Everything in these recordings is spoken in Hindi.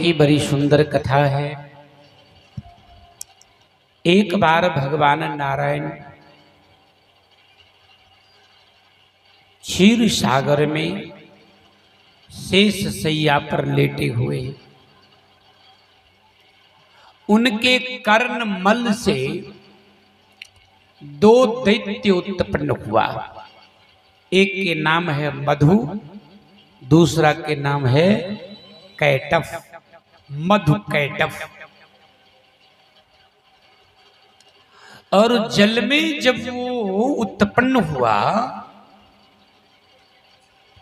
की बड़ी सुंदर कथा है। एक बार भगवान नारायण क्षीर सागर में शेष शैया पर लेटे हुए, उनके कर्ण मल से दो दैत्य उत्पन्न हुआ। एक के नाम है मधु, दूसरा के नाम है कैटफ, मधु कैटफ। और जल में जब वो उत्पन्न हुआ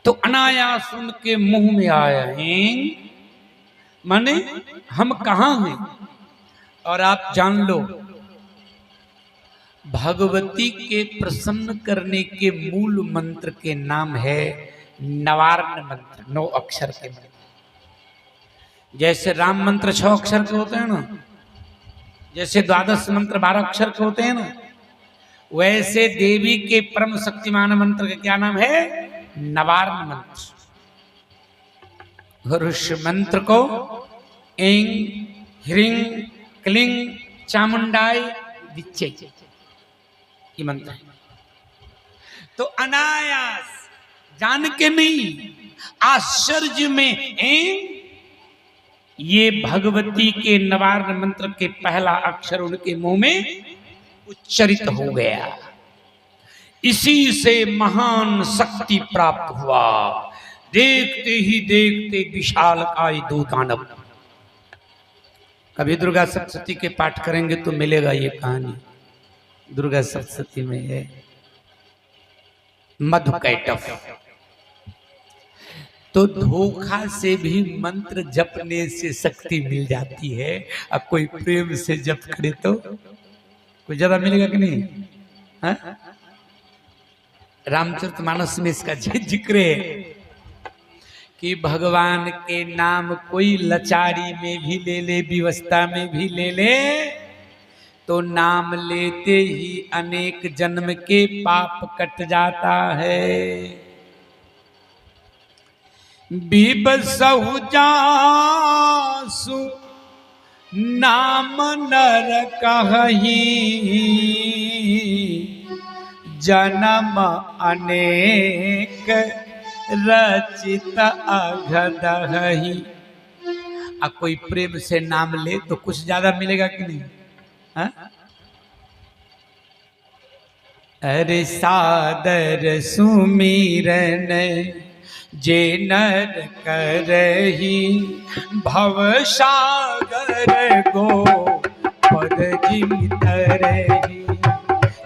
तो अनायास उनके मुंह में आया है, माने हम कहाँ हैं। और आप जान लो, भगवती के प्रसन्न करने के मूल मंत्र के नाम है नवारण मंत्र, 9 अक्षर के मंत्र। जैसे राम मंत्र 6 अक्षर के होते हैं ना, जैसे द्वादश मंत्र 12 अक्षर के होते हैं ना, वैसे देवी के परम शक्तिमान मंत्र का क्या नाम है? नवारण मंत्र। और उस मंत्र को ऐं ह्रीं क्लीं चामुंडाय विच्चे, ये मंत्र है। तो अनायास जान के नहीं, आश्चर्य में ये भगवती के नवारण मंत्र के पहला अक्षर उनके मुंह में उच्चरित हो गया। इसी से महान शक्ति प्राप्त हुआ। देखते ही देखते विशालकाय दो दानव। कभी दुर्गा सप्तशती के पाठ करेंगे तो मिलेगा ये कहानी, दुर्गा सप्तशती में है मधु कैटफ। तो धोखा से भी मंत्र जपने से शक्ति मिल जाती है। अब कोई प्रेम से जप करे तो कुछ ज्यादा मिलेगा कि नहीं? हाँ? रामचरितमानस में इसका जिक्र है कि भगवान के नाम कोई लचारी में भी ले ले, विवस्था में भी ले ले, तो नाम लेते ही अनेक जन्म के पाप कट जाता है। बिबसहु जासु नाम नर कहही, जन्म अनेक रचित अघदहि। कोई प्रेम से नाम ले तो कुछ ज्यादा मिलेगा कि नहीं? हा? अरे सादर सुमिरन जे नर करही, भव सागर गो पद जिमि तरही।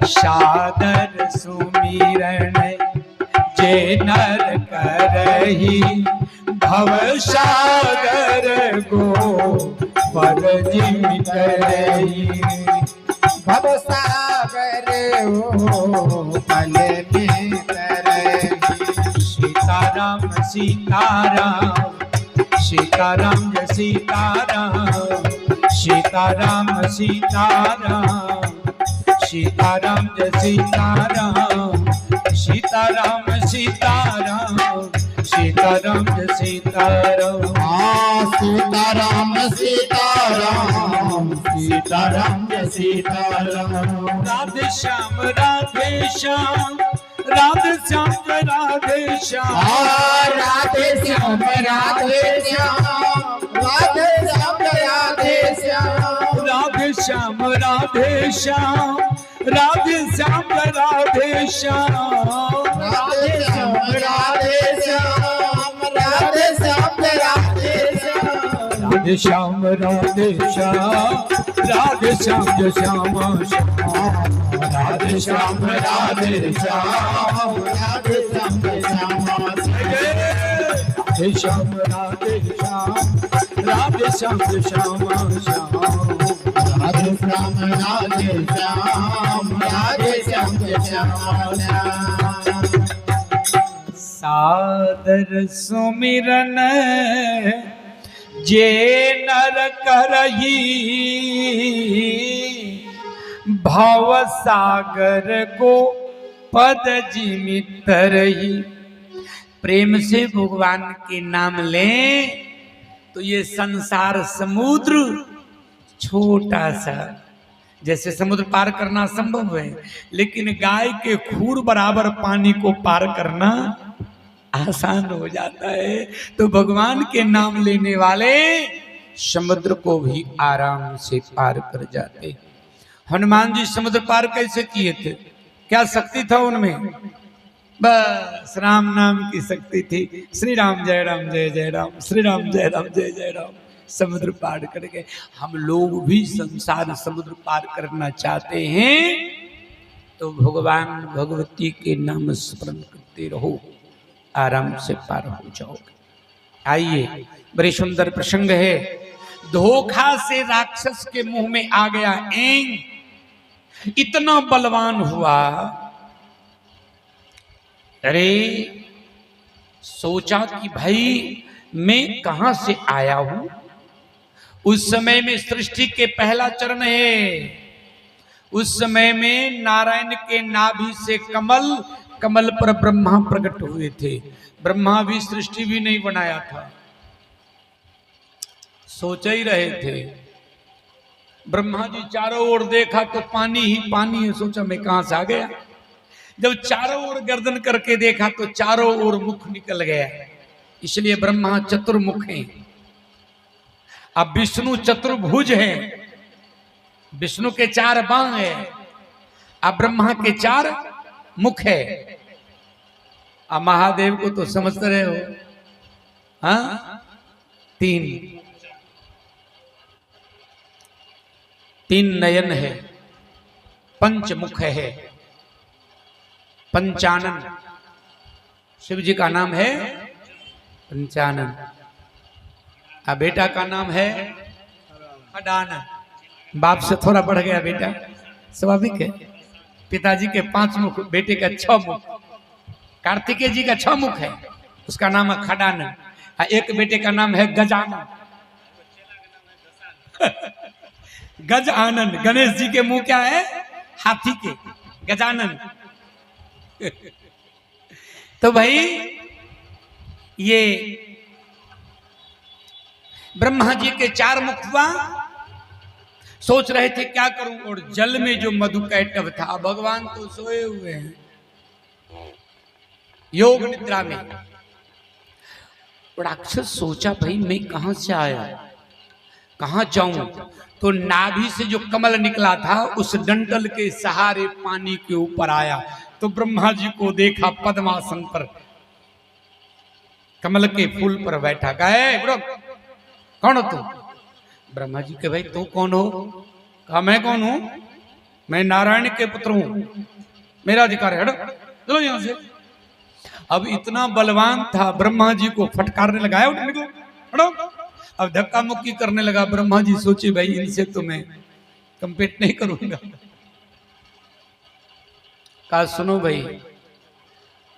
सादर सुमिरन जे नर करही, भव सागर गो पद जिमि तरही। भव सागर ओ पल में तरही। सीताराम सीताराम सीताराम जय सीताराम, सीताराम सीताराम सीताराम जय सीताराम, सीताराम सीताराम सीताराम जय सीताराम। सीताराम सीताराम सीताराम जय सीताराम। राधे श्याम राधे श्याम राधे श्याम राधे श्याम। राधे श्याम राधे श्याम राधे श्याम राधे श्याम। राधे श्याम राधे श्याम राधे श्याम राधे श्याम। राधे श्याम राधे श्याम राधे श्याम राधे श्याम। राधे श्याम राधे श्याम राधे श्याम जय श्याम श्याम। राधे श्याम राधे श्याम राधे श्याम श्याम। राधे श्याम राधे श्याम राधे श्याम जय श्याम श्याम। राधे श्याम राधे श्याम राधे श्याम श्याम। सादर सुमिरन जे नर करही, भव सागर को पद जिमि तरही। प्रेम से भगवान के नाम लें तो ये संसार समुद्र छोटा सा, जैसे समुद्र पार करना संभव है, लेकिन गाय के खूर बराबर पानी को पार करना आसान हो जाता है। तो भगवान के नाम लेने वाले समुद्र को भी आराम से पार कर जाते। हनुमान जी समुद्र पार कैसे किए थे? क्या शक्ति था उनमें? बस राम नाम की शक्ति थी। श्री राम जय जय राम, श्री राम जय जय राम, समुद्र पार कर गए। हम लोग भी संसार समुद्र पार करना चाहते हैं तो भगवान भगवती के नाम स्मरण करते रहो, आराम से पार हो जाओगे। आइए, बड़ी सुंदर प्रसंग है। धोखा से राक्षस के मुंह में आ गया एंग, इतना बलवान हुआ। अरे सोचा कि भाई मैं कहां से आया हूं। उस समय में सृष्टि के पहला चरण है। उस समय में नारायण के नाभि से कमल, कमल पर ब्रह्मा प्रकट हुए थे। ब्रह्मा भी सृष्टि भी नहीं बनाया था, सोच ही रहे थे। ब्रह्मा जी चारों ओर देखा तो पानी ही पानी है, सोचा मैं कहां से आ गया। जब चारों ओर गर्दन करके देखा तो चारों ओर मुख निकल गया, इसलिए ब्रह्मा चतुर्मुख हैं। अब विष्णु चतुर्भुज है, विष्णु के 4 बांह है, अब ब्रह्मा के 4 मुख है। अब महादेव को तो समझ रहे हो, हाँ 3 नयन है, पंचमुख है, पंचानन। शिव जी का नाम है पंचानन, अब बेटा का नाम है खडानन। बाप से थोड़ा बढ़ गया बेटा, स्वाभाविक है। पिताजी के 5 मुख, बेटे का 6 मुख। कार्तिकेय जी का 6 मुख है, उसका नाम है खडानन। एक बेटे का नाम है गजानन। गज आनंद। गणेश जी के मुंह क्या है? हाथी के, गजानन। तो भाई ये ब्रह्मा जी के 4 मुख हुआ। सोच रहे थे क्या करूं, और जल में जो मधुकैटभ था, भगवान तो सोए हुए हैं योग निद्रा में। राक्षस सोचा भाई मैं कहां से आया, कहां जाऊं। तो नाभि से जो कमल निकला था उस डंडल के सहारे पानी के ऊपर आया। तो ब्रह्मा जी को देखा पद्मासन पर, कमल के फूल पर बैठा। गए ब्रो, कौन हो तू? ब्रह्मा जी के भाई तू कौन हो? कहा मैं कौन हूं? मैं नारायण के पुत्र हूं, मेरा अधिकार है, हटो चलो यहां से। अब इतना बलवान था, ब्रह्मा जी को फटकारने लगा, उठ निकलो, हटो। अब धक्का मुक्की करने लगा। ब्रह्मा जी सोचे भाई इनसे तो मैं कंपीट नहीं करूंगा। कहा सुनो भाई,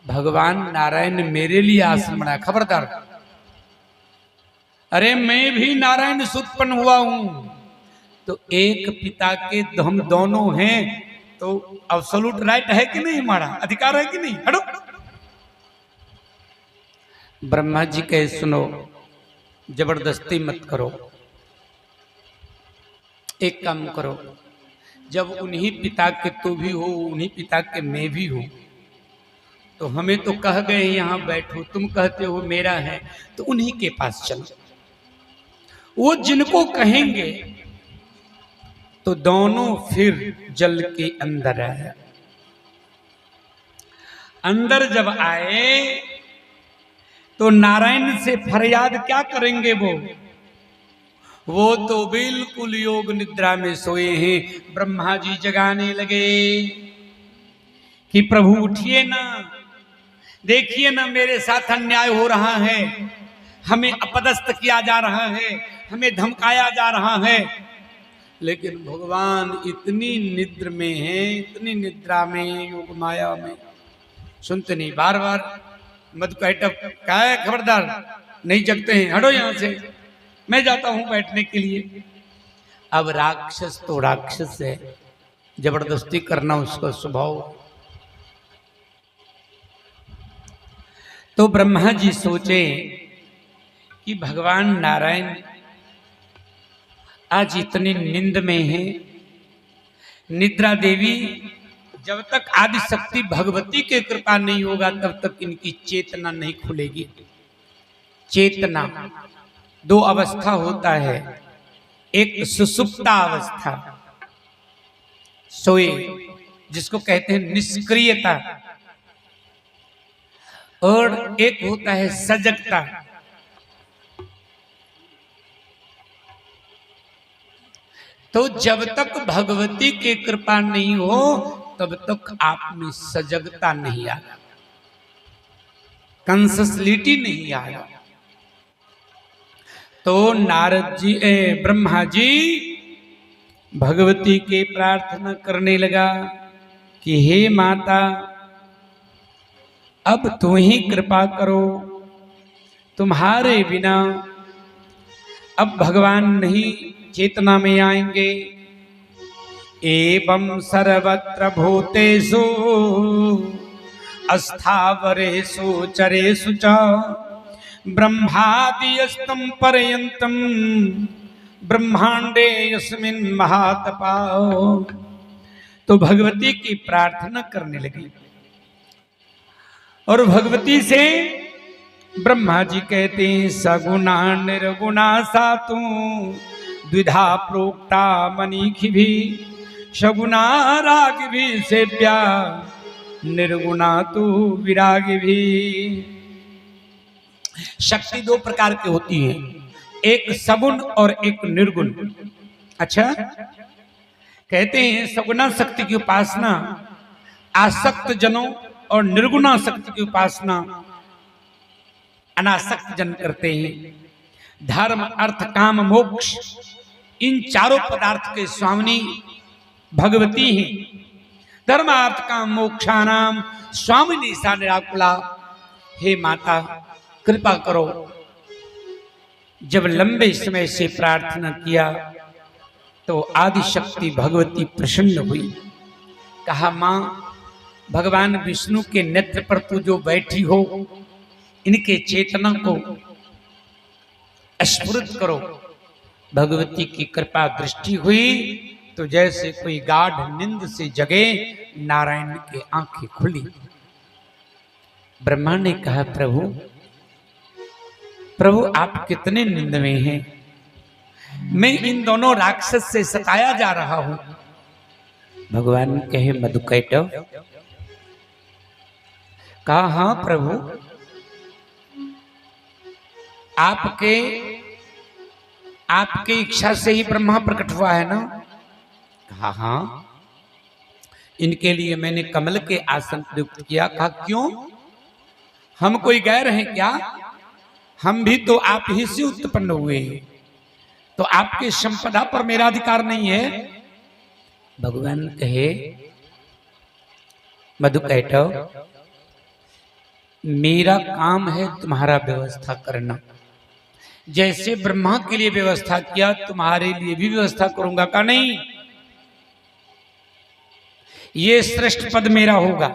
भगवान नारायण मेरे लिए आसन बनाया, खबरदार। अरे मैं भी नारायण से उत्पन्न हुआ हूं, तो एक पिता के हम दोनों हैं, तो एब्सोल्यूट राइट है कि नहीं, हमारा अधिकार है कि नहीं, हटो। ब्रह्मा जी कहे सुनो, जबरदस्ती मत करो, एक काम करो, जब उन्हीं पिता के तू भी हो, उन्हीं पिता के मैं भी हूं, तो हमें तो कह गए यहां बैठो, तुम कहते हो मेरा है, तो उन्हीं के पास चलो। वो जिनको कहेंगे तो दोनों फिर जल के अंदर आए। अंदर जब आए तो नारायण से फरियाद क्या करेंगे वो तो बिल्कुल योग निद्रा में सोए हैं। ब्रह्मा जी जगाने लगे कि प्रभु उठिए ना, देखिए ना मेरे साथ अन्याय हो रहा है, हमें अपदस्थ किया जा रहा है, हमें धमकाया जा रहा है। लेकिन भगवान इतनी निद्र में है, इतनी निद्रा में, योग माया में, सुनते नहीं। बार बार मधुकैटभ क्या है, खबरदार नहीं जगते हैं, हटो यहां से, मैं जाता हूं बैठने के लिए। अब राक्षस तो राक्षस है, जबरदस्ती करना उसका स्वभाव। तो ब्रह्मा जी सोचे कि भगवान नारायण आज इतनी नींद में है। निद्रा देवी, जब तक आदि शक्ति भगवती की कृपा नहीं होगा तब तक इनकी चेतना नहीं खुलेगी। चेतना दो अवस्था होता है, एक सुसुप्ता अवस्था, सोए, जिसको कहते हैं निष्क्रियता, और एक होता है सजगता। तो जब तक भगवती की कृपा नहीं हो तब तक आप में सजगता नहीं आएगा, कंसलिटी नहीं आएगा। तो नारद जी ब्रह्मा जी भगवती के प्रार्थना करने लगा कि हे माता, अब तू ही कृपा करो, तुम्हारे बिना अब भगवान नहीं चेतना में आएंगे। एवं सर्वत्र भूतेषु अस्थावरेषु चरेषु च ब्रह्मादियस्तं पर्यन्तं ब्रह्मांडे यस्मिन् महातपाओ। तो भगवती की प्रार्थना करने लगी और भगवती से ब्रह्मा जी कहते हैं सगुणा निर्गुणा सातु द्विधा प्रोक्ता मनीखि भी सगुणा राग भी सेव्या निर्गुणा तू विराग भी। शक्ति दो प्रकार की होती है, एक सगुण और एक निर्गुण। अच्छा, कहते हैं सगुणा शक्ति की उपासना आसक्त जनों और निर्गुणा शक्ति की उपासना अनासक्त जन करते हैं। धर्म अर्थ काम मोक्ष, इन चारों पदार्थ के स्वामिनी भगवती हैं। धर्म अर्थ काम मोक्षानाम स्वामिनी सा निराकुला। हे माता कृपा करो। जब लंबे समय से प्रार्थना किया तो आदि शक्ति भगवती प्रसन्न हुई। कहा मां, भगवान विष्णु के नेत्र पर तू जो बैठी हो, इनके चेतना को स्फुरित करो। भगवती की कृपा दृष्टि हुई तो जैसे कोई गाढ़ नींद से जगे नारायण की आंखें खुली। ब्रह्मा ने कहा प्रभु प्रभु आप कितने नींद में हैं? मैं इन दोनों राक्षस से सताया जा रहा हूं। भगवान कहे मधुकैटव। कहा हाँ प्रभु, आपके इच्छा से ही ब्रह्मा प्रकट हुआ है ना? कहा हाँ। इनके लिए मैंने कमल के आसन प्रयुक्त किया। कहा क्यों? हम कोई गैर हैं क्या? हम भी तो आप ही से उत्पन्न हुए हैं, तो आपके संपदा पर मेरा अधिकार नहीं है। भगवान कहे मधुकैटव, मेरा काम है तुम्हारा व्यवस्था करना। जैसे ब्रह्मा के लिए व्यवस्था किया तुम्हारे लिए भी व्यवस्था करूंगा। का नहीं, ये श्रेष्ठ पद मेरा होगा,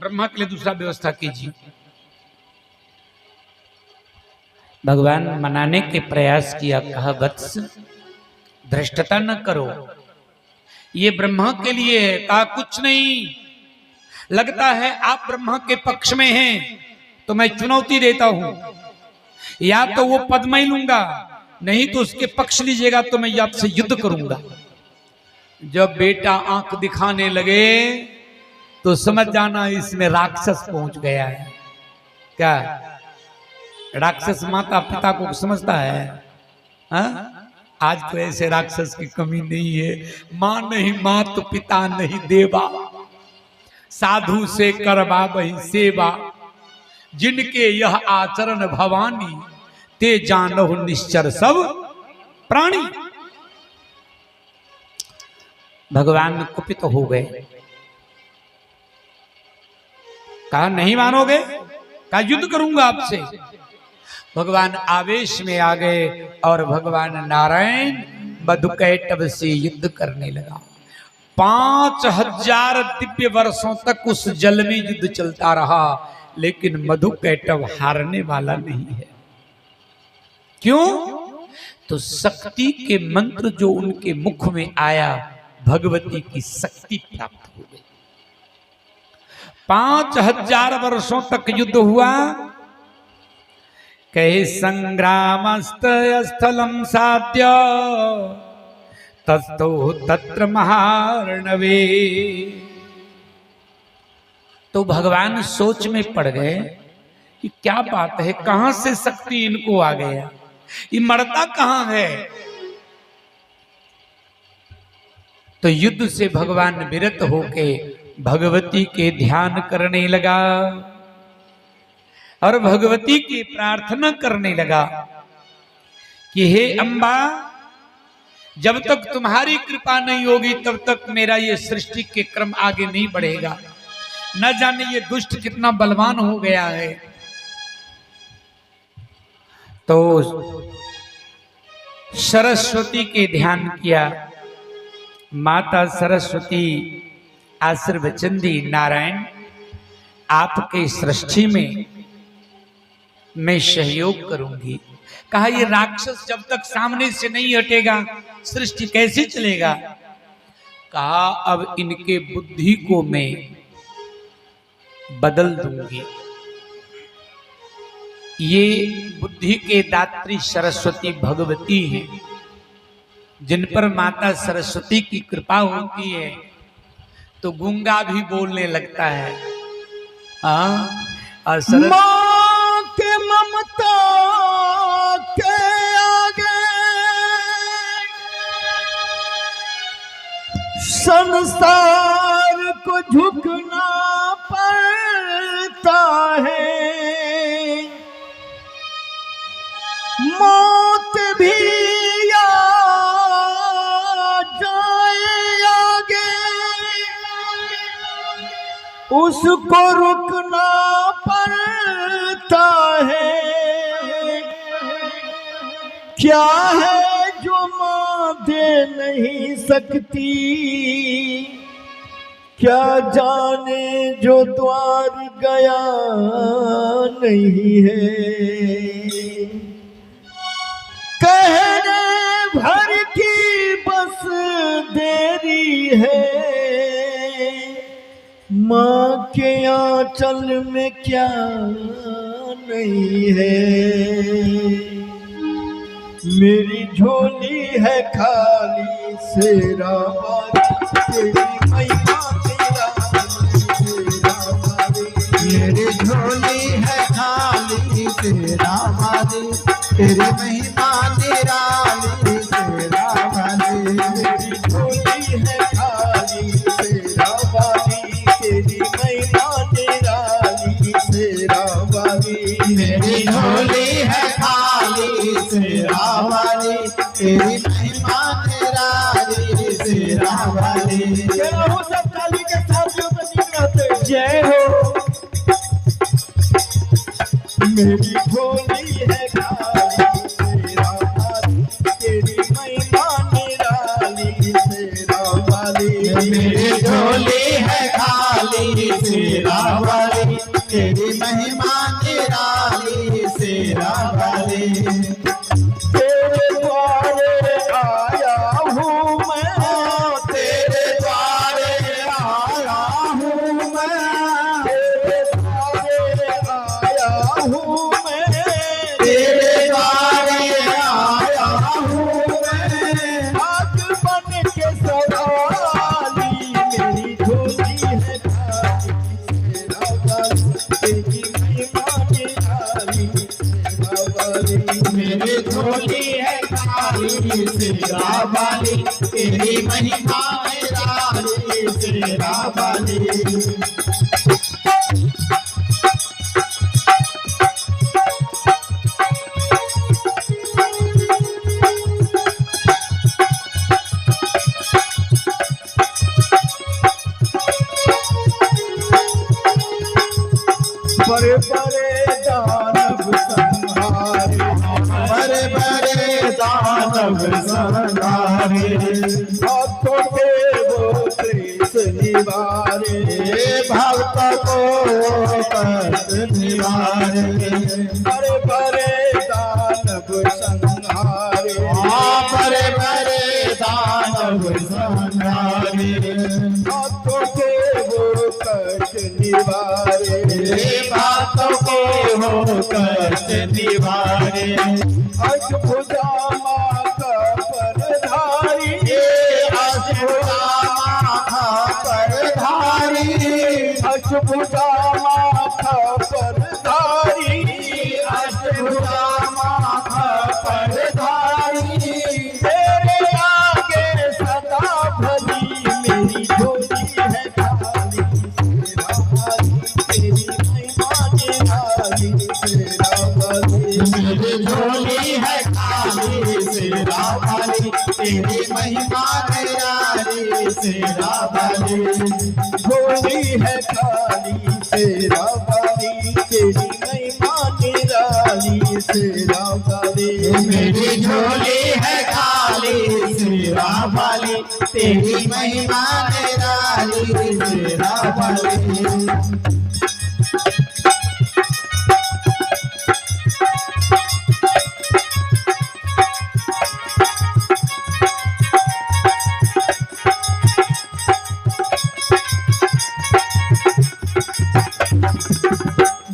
ब्रह्मा के लिए दूसरा व्यवस्था कीजिए। भगवान मनाने के प्रयास किया। कहा वत्स धृष्टता न करो, ये ब्रह्मा के लिए है। कहा कुछ नहीं, लगता है आप ब्रह्मा के पक्ष में हैं तो मैं चुनौती देता हूं, या तो वो पद मैं लूंगा, नहीं तो उसके पक्ष लीजिएगा तो मैं आपसे युद्ध करूंगा। जब बेटा आंख दिखाने लगे तो समझ जाना इसमें राक्षस पहुंच गया है। क्या राक्षस माता पिता को समझता है? हा? आज तो ऐसे राक्षस की कमी नहीं है। मां नहीं मात पिता नहीं देवा, साधु से करवा वही सेवा, जिनके यह आचरण भवानी, ते जानहु निश्चर सब प्राणी। भगवान कुपित हो गए। कहा नहीं मानोगे? कहा युद्ध करूंगा आपसे। भगवान आवेश में आ गए और भगवान नारायण मधुकैटव से युद्ध करने लगा। 5000 दिव्य वर्षों तक उस जल में युद्ध चलता रहा, लेकिन मधुकैटव हारने वाला नहीं है। क्यों? तो शक्ति के मंत्र जो उनके मुख में आया, भगवती की शक्ति प्राप्त हो गई। 5000 वर्षों तक युद्ध हुआ। कहे संग्रामस्त स्थलम साध्य तस्तो तत्र महार्णवे। तो भगवान सोच में पड़ गए कि क्या बात है, कहां से शक्ति इनको आ गया, ये मरता कहां है। तो युद्ध से भगवान विरत होके भगवती के ध्यान करने लगा और भगवती की प्रार्थना करने लगा कि हे अम्बा, जब तक तुम्हारी कृपा नहीं होगी तब तक मेरा ये सृष्टि के क्रम आगे नहीं बढ़ेगा। न जाने ये दुष्ट कितना बलवान हो गया है। तो सरस्वती के ध्यान किया। माता सरस्वती आशीर्वचन दी, नारायण आपके सृष्टि में मैं सहयोग करूंगी। कहा ये राक्षस जब तक सामने से नहीं हटेगा सृष्टि कैसे चलेगा। कहा अब इनके बुद्धि को मैं बदल दूंगी। ये बुद्धि के दात्री सरस्वती भगवती हैं, जिन पर माता सरस्वती की कृपा होती है तो गूंगा भी बोलने लगता है। मां के ममता के आगे संसार को झुकना पड़ता है। मौत भी आ जाए आगे उसको रुकना पड़ता है। क्या है जो मां दे नहीं सकती, क्या जाने जो द्वार गया नहीं है। कहने भर की बस देरी है, मां के आंचल में क्या नहीं है। मेरी झोली है खाली सेरा वाली, तेरी महिमा तेरा मेरी झोली है खाली तेरा वाली, तेरी महिमा निराली तेरा वाली। मेरी झोली है खाली सेरा वाली, तेरी महिमा निराली सेरा वाली। मेरी झोली है खाली तेरा वाली, तेरी महिमा निराली तेरा वाली। जय हो सब काली के साथियों को निकलते जय हो। मेरी झोली है खाली तेरा वाली, तेरी महिमा निराली तेरा वाली। मेरी झोली है खाली तेरा वाली, तेरी महिमा निराली तेरा वाली। तेरे द्वारे आया हूँ मैं, तेरे द्वारे आया हूँ मैं, तेरे द्वारे आया हूँ मैं, तेरे द्वारे आया हूँ मैं। आग बन के सवाली। मेरी झोली है खाली तेरा वाली, तेरी महिमा निराली तेरा वाली। मेरी झोली है खाली तेरा वाली, तेरी महिमा निराली तेरा वाली। बड़े बड़े दानव संहारे, बड़े बड़े दानव संहारे, भक्तों के वो त्रिस निवारे। भक्त को कष्ट निवारे। बड़े बड़े दानव दानव संहारे भक्तों के वो कष्ट निवारे बातों को हो कष्ट निवारे अष्टभुजा माँ का परधारी अष्टभुजा माथा परधारी अष्टभुजा माँ का परधारी अष्टभुजा माथा परधारी तेरे आगे सदा भली मेरी झोली है खाली तेरी महिमा निराली तेरा बली मेरी झोली है खाली सेरा वाली तेरी महिमा निराली सेरा वाली झोली है खाली तेरा बली तेरी महिमा निराली तेरा बली मेरी झोली है खाली सेरा वाली तेरी महिमा निराली सेरा वाली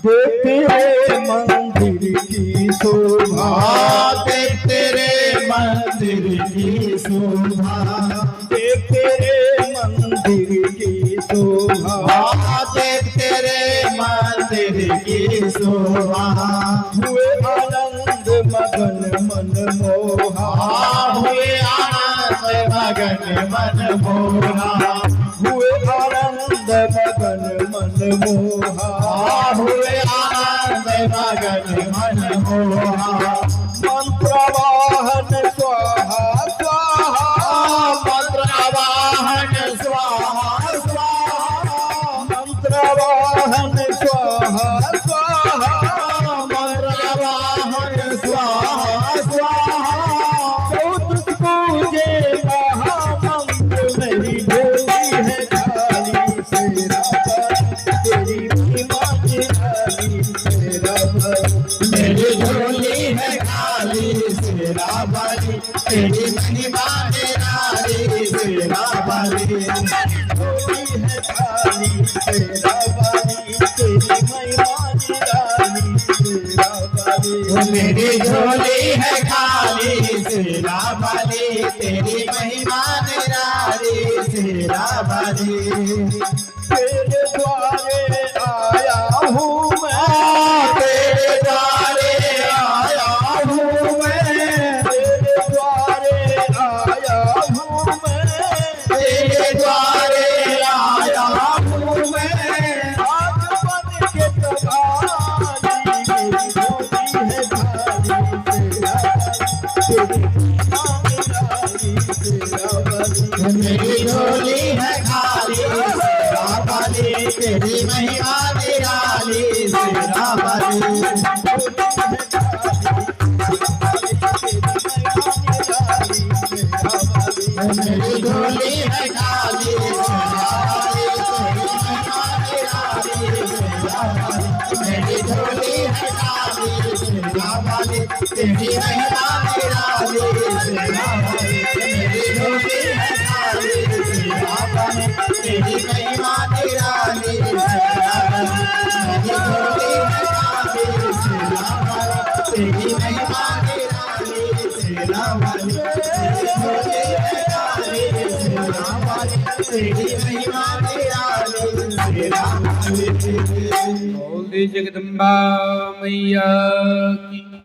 तेरे मंदिर की शोभा देख तेरे मंदिर की शोभा तेरे मंदिर की शोभा देख तेरे मंदिर की शोभा हुए आनंद मगन मन मोहा हुए आनंद मगन मन मोहा हुए आनंद मगन मन मोहा हुए आनंद मगन मन मोहा मंत्रवाहन स्वाहा स्वाहा मंत्रवाहन स्वाहा स्वाहा मंत्रवाहन स्वाहा स्वाहा मंत्रवाहन स्वाहा स्वाहा चौदह पूजे महामंत्र मेरी झोली है खाली सेरा तेरी महिमा निराली तेरा भली मेरी झोली है खाली सेरा वाली तेरी महिमा निराली सेरा वाली झोली है खाली तेरा बली तेरी महिमा निराली तेरा बली मेरी झोली है खाली सेरा वाली तेरी महिमा निराली सेरा वाली तेरे द्वारे आया हूँ मैं तेरे द्वारे आया हूँ मैं तेरे द्वारे आया हूँ मैं तेरे द्वारे आया हूँ मैं आज बन के तबाली मेरी झोली है खाली तेरा तेरी निराली तेरा बली मेरी झोली है खाली सेरा वाली तेरी महिमा निराली सेरा वाली मेरी झोली है खाली सेरा वाली तेरी महिमा निराली सेरा वाली मेरी झोली है खाली सेरा वाली तेरी महिमा निराली सेरा वाली मेरी झोली है खाली सेरा वाली तेरी महिमा निराली सेरा वाली मेरी झोली है खाली सेरा वाली तेरी महिमा निराली सेरा वाली बोल दी जगदम्बा मैया की